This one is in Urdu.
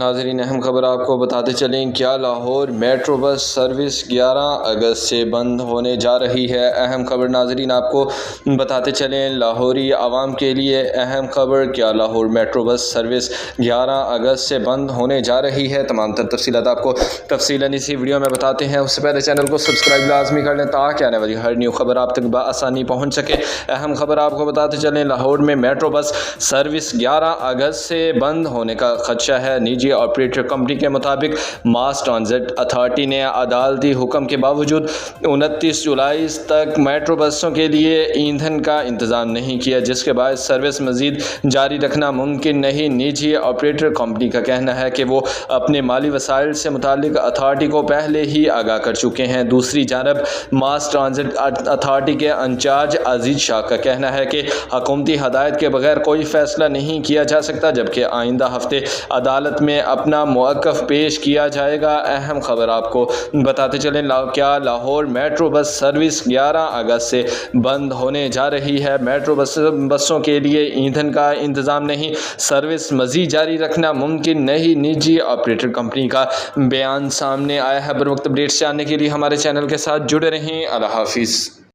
ناظرین اہم خبر آپ کو بتاتے چلیں، کیا لاہور میٹرو بس سروس 11 اگست سے بند ہونے جا رہی ہے۔ اہم خبر ناظرین آپ کو بتاتے چلیں، لاہوری عوام کے لیے اہم خبر، کیا لاہور میٹرو بس سروس 11 اگست سے بند ہونے جا رہی ہے۔ تمام تر تفصیلات آپ کو تفصیلاً اسی ویڈیو میں بتاتے ہیں۔ اس سے پہلے چینل کو سبسکرائب لازمی کر لیں تاکہ آنے والی ہر نیو خبر آپ تک بآسانی پہنچ سکے۔ اہم خبر آپ کو بتاتے چلیں، لاہور میں میٹرو بس سروس 11 اگست سے بند ہونے کا خدشہ ہے۔ نجی آپریٹر کمپنی کے مطابق ماس ٹرانزٹ اتھارٹی نے عدالتی حکم کے باوجود 29 جولائی تک میٹرو بسوں کے لیے ایندھن کا انتظام نہیں کیا، جس کے باعث سروس مزید جاری رکھنا ممکن نہیں۔ نجی آپریٹر کمپنی کا کہنا ہے کہ وہ اپنے مالی وسائل سے متعلق اتھارٹی کو پہلے ہی آگاہ کر چکے ہیں۔ دوسری جانب ماس ٹرانزٹ اتھارٹی کے انچارج عزیز شاہ کا کہنا ہے کہ حکومتی ہدایت کے بغیر کوئی فیصلہ نہیں کیا جا سکتا، جبکہ آئندہ ہفتے عدالت میں اپنا موقف پیش کیا جائے گا۔ اہم خبر آپ کو بتاتے چلیں، کیا لاہور میٹرو بس سروس 11 اگست سے بند ہونے جا رہی ہے۔ میٹرو بسوں کے لیے ایندھن کا انتظام نہیں، سروس مزید جاری رکھنا ممکن نہیں، نجی آپریٹر کمپنی کا بیان سامنے آیا ہے۔ بر وقت اپڈیٹس جاننے کے لیے ہمارے چینل کے ساتھ جڑے رہیں۔ اللہ حافظ۔